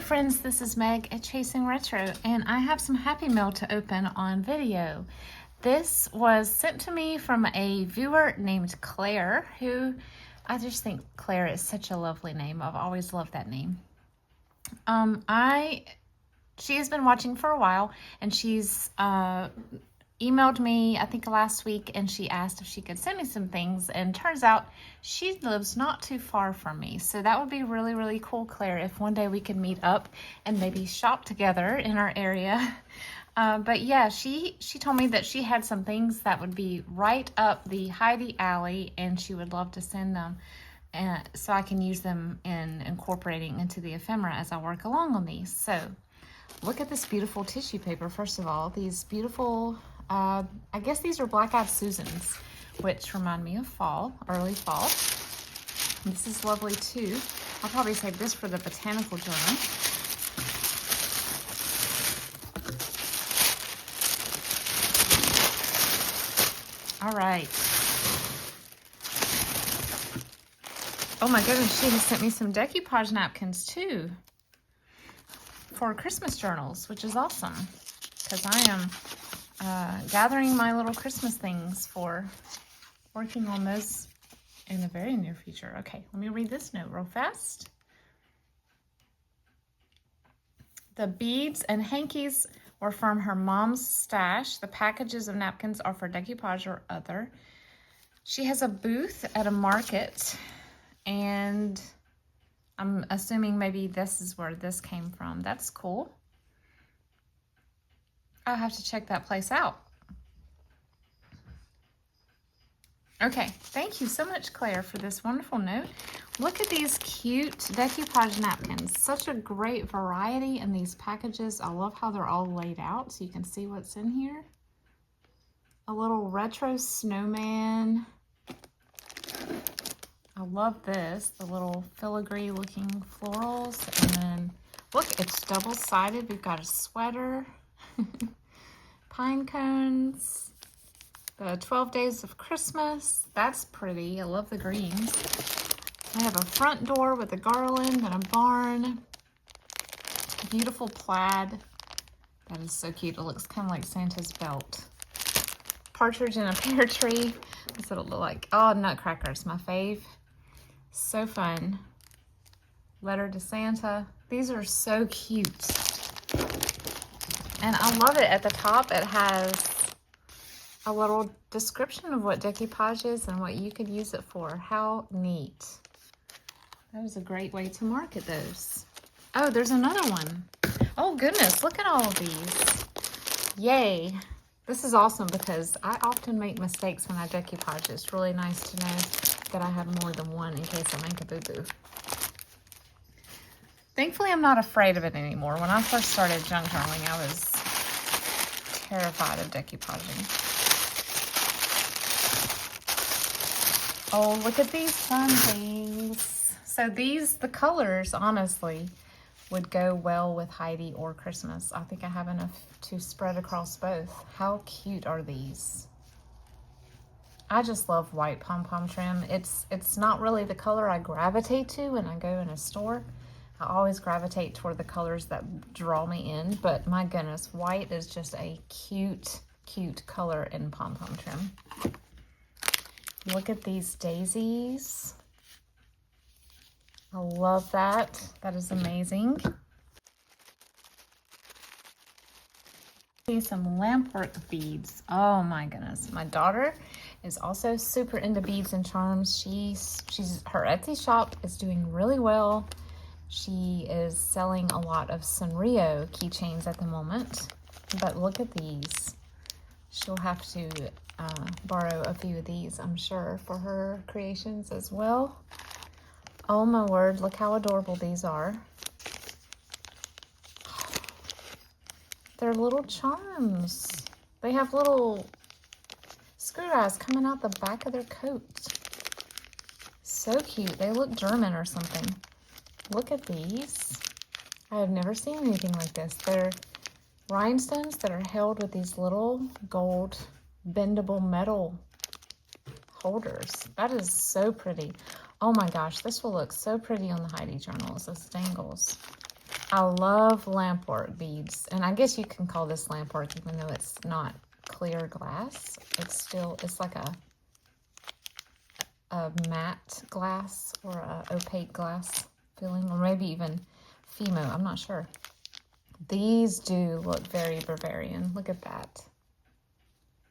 Hello friends, this is Meg at Chasing Retro, and I have some Happy Mail to open on video. This was sent to me from a viewer named Claire, who I just think Claire is such a lovely name. I've always loved that name. She has been watching for a while, and she's emailed me, I think last week, and she asked if she could send me some things, and turns out she lives not too far from me. So that would be really, really cool, Claire, if one day we could meet up and maybe shop together in our area. But yeah, she told me that she had some things that would be right up the Heidi alley, and she would love to send them so I can use them in incorporating into the ephemera as I work along on these. So look at this beautiful tissue paper. First of all, these beautiful, I guess these are Black-Eyed Susans, which remind me of fall, early fall. This is lovely too. I'll probably save this for the botanical journal. All right. Oh my goodness, she has sent me some decoupage napkins too for Christmas journals, which is awesome because I am gathering my little Christmas things for working on those in the very near future. Okay, let me read this note real fast. The beads and hankies were from her mom's stash. The packages of napkins are for decoupage or other. She has a booth at a market, and I'm assuming maybe this is where this came from. That's cool. I'll have to check that place out. Okay, thank you so much, Claire, for this wonderful note. Look at these cute decoupage napkins. Such a great variety in these packages. I love how they're all laid out so you can see what's in here. A little retro snowman. I love this, the little filigree looking florals. And then, look, it's double-sided. We've got a sweater, pine cones, the 12 Days of Christmas. That's pretty. I love the greens. I have a front door with a garland and a barn. Beautiful plaid. That is so cute. It looks kind of like Santa's belt. Partridge in a pear tree. That's what it look like. Oh, nutcrackers, my fave. So fun. Letter to Santa. These are so cute. And I love it. At the top, it has a little description of what decoupage is and what you could use it for. How neat. That was a great way to market those. Oh, there's another one. Oh goodness, look at all of these. Yay. This is awesome because I often make mistakes when I decoupage. It's really nice to know that I have more than one in case I make a boo-boo. Thankfully, I'm not afraid of it anymore. When I first started junk journaling, I was terrified of decoupaging. Oh, look at these fun things. So the colors, honestly, would go well with Heidi or Christmas. I think I have enough to spread across both. How cute are these? I just love white pom-pom trim. It's not really the color I gravitate to when I go in a store. I always gravitate toward the colors that draw me in, but my goodness, white is just a cute, cute color in pom-pom trim. Look at these daisies. I love that. That is amazing. See some lampwork beads. Oh my goodness. My daughter is also super into beads and charms. Her Etsy shop is doing really well. She is selling a lot of Sanrio keychains at the moment. But look at these. She'll have to borrow a few of these, I'm sure, for her creations as well. Oh my word, look how adorable these are. They're little charms. They have little screw eyes coming out the back of their coat. So cute. They look German or something. Look at these. I have never seen anything like this. They're rhinestones that are held with these little gold bendable metal holders. That is so pretty. Oh my gosh, this will look so pretty on the Heidi journal as this dangles. I love lampwork beads, and I guess you can call this lampwork even though it's not clear glass. It's like a matte glass or a opaque glass feeling, or maybe even Fimo, I'm not sure. These do look very Bavarian. Look at that.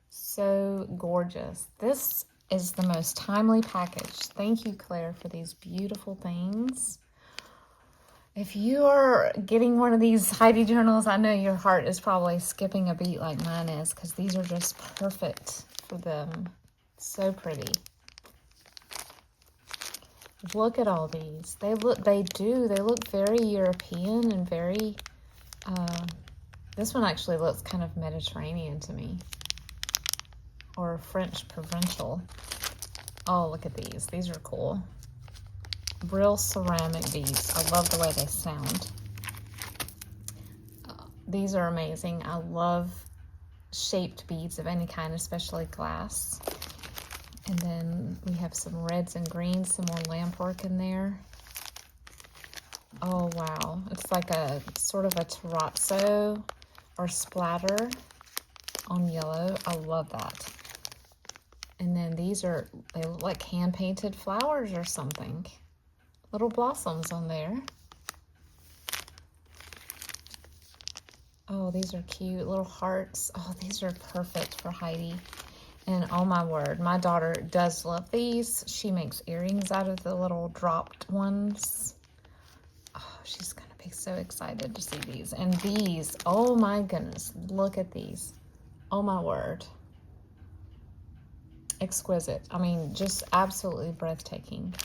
So gorgeous. This is the most timely package. Thank you, Claire, for these beautiful things. If you are getting one of these Heidi journals, I know your heart is probably skipping a beat like mine is, because these are just perfect for them. So pretty. Look at all these. They look very European and very, this one actually looks kind of Mediterranean to me. Or French provincial. Oh, look at these. These are cool. Real ceramic beads. I love the way they sound. These are amazing. I love shaped beads of any kind, especially glass. And then we have some reds and greens, some more lamp work in there. Oh, wow. It's like a sort of a terrazzo or splatter on yellow. I love that. And then they look like hand-painted flowers or something. Little blossoms on there. Oh, these are cute. Little hearts. Oh, these are perfect for Heidi. And oh my word, my daughter does love these. She makes earrings out of the little dropped ones. Oh, she's going to be so excited to see these. And these, oh my goodness, look at these. Oh my word. Exquisite. I mean, just absolutely breathtaking.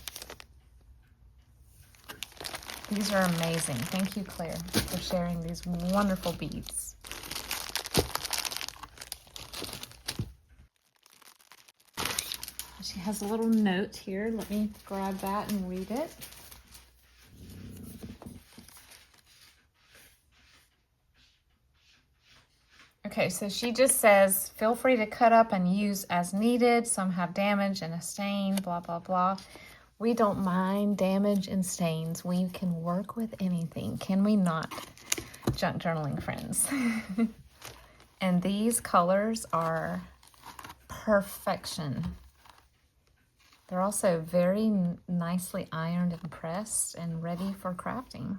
These are amazing. Thank you, Claire, for sharing these wonderful beads. She has a little note here. Let me grab that and read it. Okay, so she just says, feel free to cut up and use as needed. Some have damage and a stain, blah, blah, blah. We don't mind damage and stains. We can work with anything. Can we not, junk journaling friends? And these colors are perfection. They're also very nicely ironed and pressed and ready for crafting.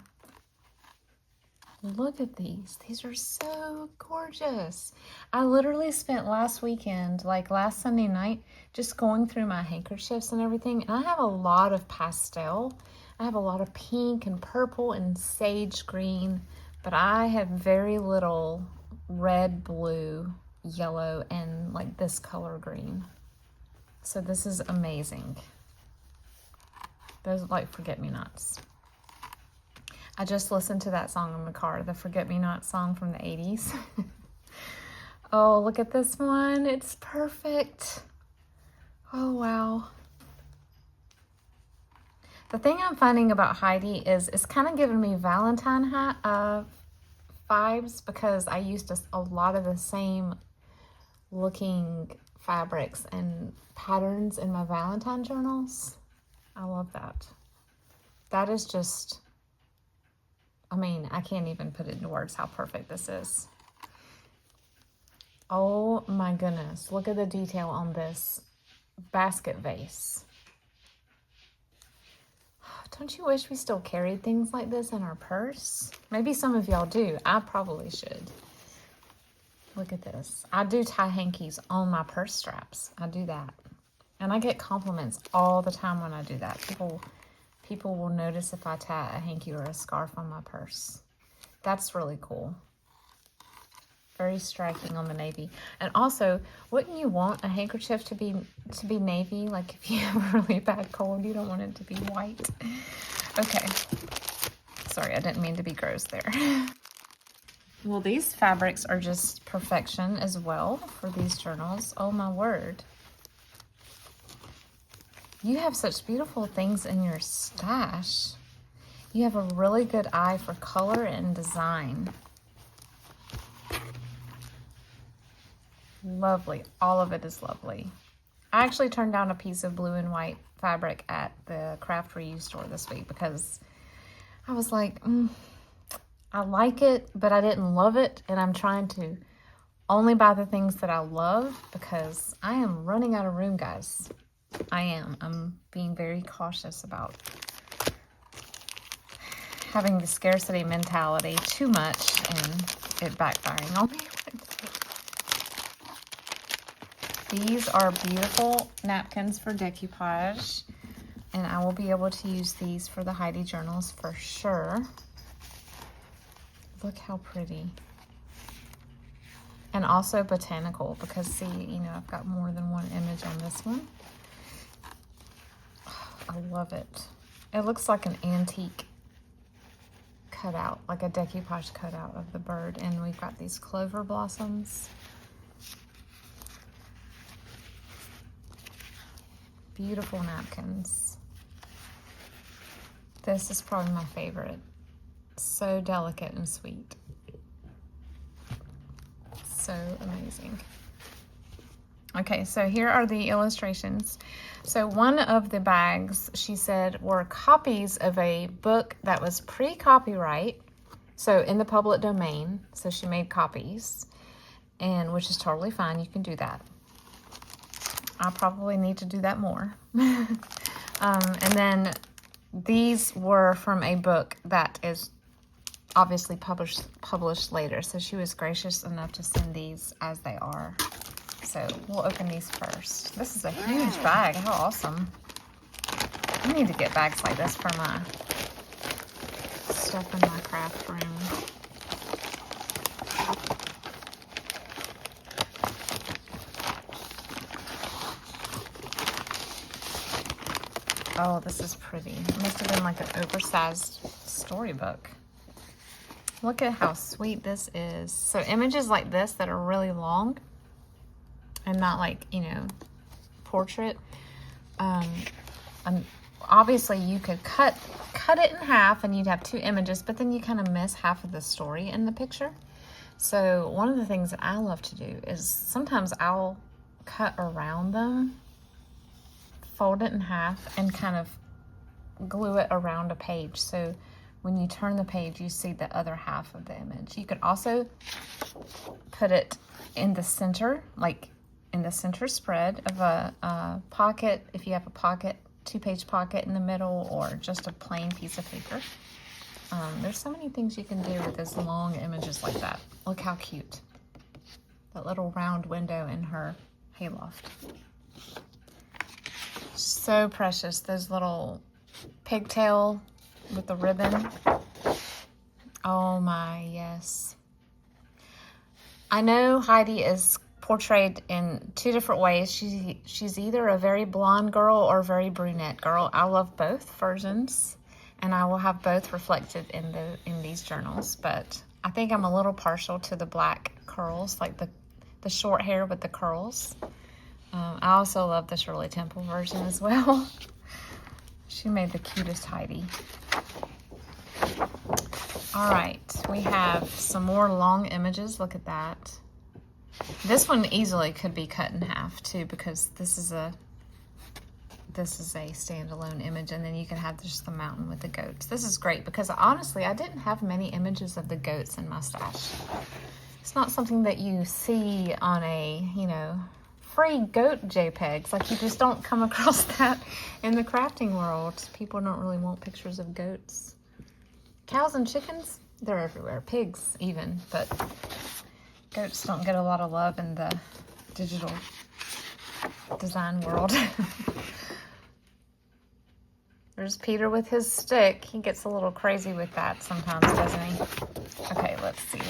Look at these. These are so gorgeous. I literally spent last weekend, like last Sunday night, just going through my handkerchiefs and everything. And I have a lot of pastel. I have a lot of pink and purple and sage green, but I have very little red, blue, yellow, and like this color green. So this is amazing. Those are like forget-me-nots. I just listened to that song in the car, the Forget-Me-Not song from the 80s. Oh, look at this one. It's perfect. Oh, wow. The thing I'm finding about Heidi is it's kind of giving me Valentine vibes, because I used a lot of the same looking fabrics and patterns in my Valentine journals. I love that. That is just... I mean, I can't even put it into words how perfect this is. Oh my goodness. Look at the detail on this basket vase. Don't you wish we still carried things like this in our purse? Maybe some of y'all do. I probably should. Look at this. I do tie hankies on my purse straps. I do that. And I get compliments all the time when I do that. People will notice if I tie a hanky or a scarf on my purse. That's really cool. Very striking on the navy. And also, wouldn't you want a handkerchief to be navy? Like if you have a really bad cold, you don't want it to be white. Okay. Sorry, I didn't mean to be gross there. Well, these fabrics are just perfection as well for these journals. Oh my word. You have such beautiful things in your stash. You have a really good eye for color and design. Lovely. All of it is lovely. I actually turned down a piece of blue and white fabric at the craft reuse store this week because I was like, I like it, but I didn't love it, and I'm trying to only buy the things that I love because I am running out of room, guys. I am. I'm being very cautious about having the scarcity mentality too much and it backfiring on me. These are beautiful napkins for decoupage, and I will be able to use these for the Heidi journals for sure. Look how pretty. And also botanical, because see, you know, I've got more than one image on this one. Oh, I love it. It looks like an antique cutout, like a decoupage cutout of the bird. And we've got these clover blossoms. Beautiful napkins. This is probably my favorite. So delicate and sweet. So amazing. Okay, so here are the illustrations. So one of the bags, she said, were copies of a book that was pre-copyright, so in the public domain. So she made copies, and which is totally fine. You can do that. I probably need to do that more. And then these were from a book that is obviously published later. So she was gracious enough to send these as they are. So we'll open these first. This is a huge bag. How awesome. I need to get bags like this for my stuff in my craft room. Oh, this is pretty. It must have been like an oversized storybook. Look at how sweet this is. So images like this that are really long and not like, you know, portrait. Obviously you could cut it in half and you'd have two images, but then you kind of miss half of the story in the picture. So one of the things that I love to do is sometimes I'll cut around them, fold it in half, and kind of glue it around a page. So when you turn the page, you see the other half of the image. You could also put it in the center, like in the center spread of a pocket, if you have a pocket, 2-page pocket in the middle, or just a plain piece of paper. There's so many things you can do with those long images like that. Look how cute. That little round window in her hayloft. So precious. Those little pigtail with the ribbon. Oh my, yes. I know Heidi is portrayed in two different ways. She's either a very blonde girl or a very brunette girl. I love both versions, and I will have both reflected in these journals, but I think I'm a little partial to the black curls, like the short hair with the curls. I also love the Shirley Temple version as well. She made the cutest Heidi. All right, we have some more long images. Look at that. This one easily could be cut in half too, because this is a standalone image, and then you can have just the mountain with the goats. This is great because honestly, I didn't have many images of the goats in my stash. It's not something that you see on a, you know, free goat JPEGs. Like, you just don't come across that in the crafting world. People don't really want pictures of goats. Cows and chickens, they're everywhere. Pigs even, but goats don't get a lot of love in the digital design world. There's Peter with his stick. He gets a little crazy with that sometimes, doesn't he? Okay, let's see.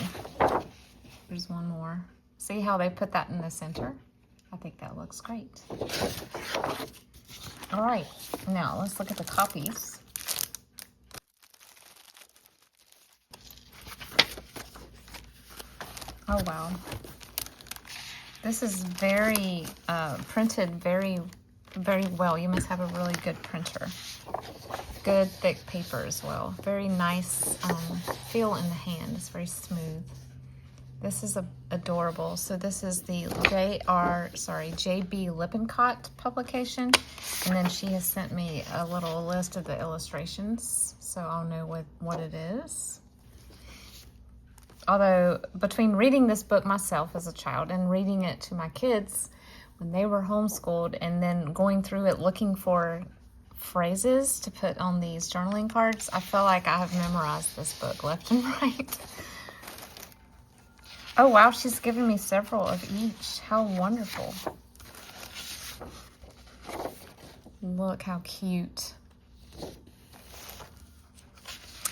There's one more. See how they put that in the center? I think that looks great. All right, now let's look at the copies. Oh, wow. This is very printed very, very well. You must have a really good printer. Good thick paper as well. Very nice feel in the hand. It's very smooth. This is adorable. So this is the J.B. Lippincott publication. And then she has sent me a little list of the illustrations, so I'll know what it is. Although between reading this book myself as a child and reading it to my kids when they were homeschooled, and then going through it looking for phrases to put on these journaling cards, I feel like I have memorized this book left and right. Oh wow, she's given me several of each. How wonderful. Look how cute.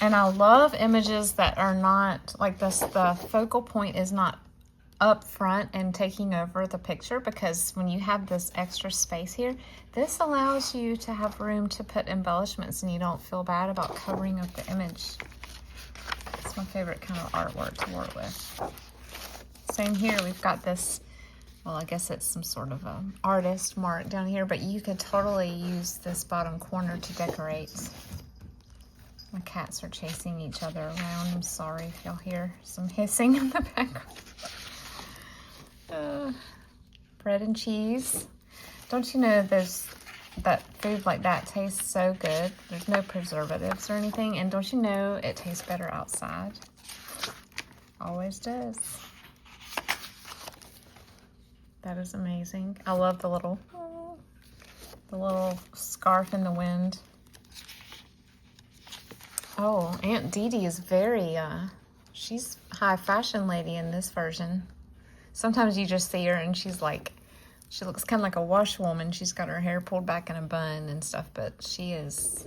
And I love images that are not like this. The focal point is not up front and taking over the picture, because when you have this extra space here, this allows you to have room to put embellishments and you don't feel bad about covering up the image. It's my favorite kind of artwork to work with. Same here, we've got this, well, I guess it's some sort of artist mark down here, but you could totally use this bottom corner to decorate. My cats are chasing each other around. I'm sorry if y'all hear some hissing in the background. Bread and cheese. Don't you know that food like that tastes so good? There's no preservatives or anything. And don't you know it tastes better outside? Always does. That is amazing. I love the little scarf in the wind. Oh, Aunt Dee Dee is very, she's high fashion lady in this version. Sometimes you just see her and she's like, she looks kind of like a washwoman. She's got her hair pulled back in a bun and stuff, but she's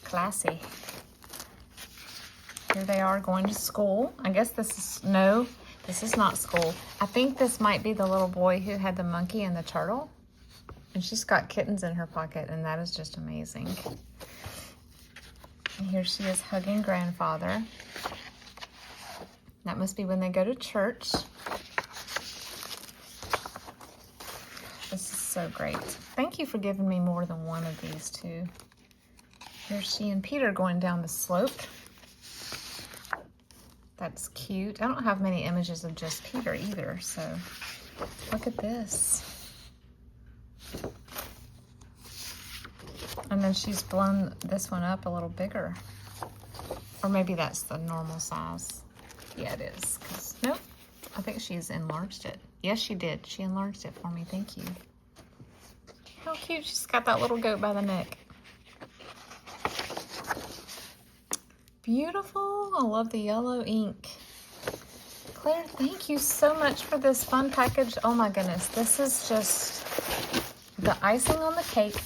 classy. Here they are going to school. I guess this is not school. I think this might be the little boy who had the monkey and the turtle. And she's got kittens in her pocket, and that is just amazing. And here she is hugging grandfather. That must be when they go to church. This is so great. Thank you for giving me more than one of these too. Here's she and Peter going down the slope. That's cute. I don't have many images of just Peter either, so look at this. And then she's blown this one up a little bigger. Or maybe that's the normal size. Yeah, it is. Nope, I think she's enlarged it. Yes, she did. She enlarged it for me. Thank you. How cute. She's got that little goat by the neck. Beautiful. I love the yellow ink. Claire, thank you so much for this fun package. Oh my goodness. This is just the icing on the cake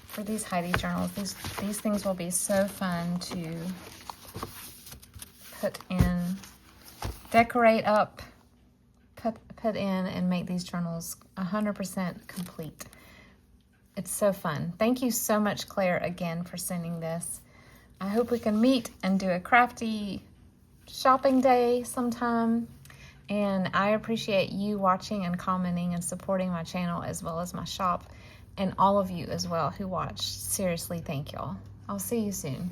for these Heidi journals. These things will be so fun to put in, decorate up, put in, and make these journals 100% complete. It's so fun. Thank you so much, Claire, again for sending this. I hope we can meet and do a crafty shopping day sometime. And I appreciate you watching and commenting and supporting my channel as well as my shop, and all of you as well who watch. Seriously, thank y'all. I'll see you soon.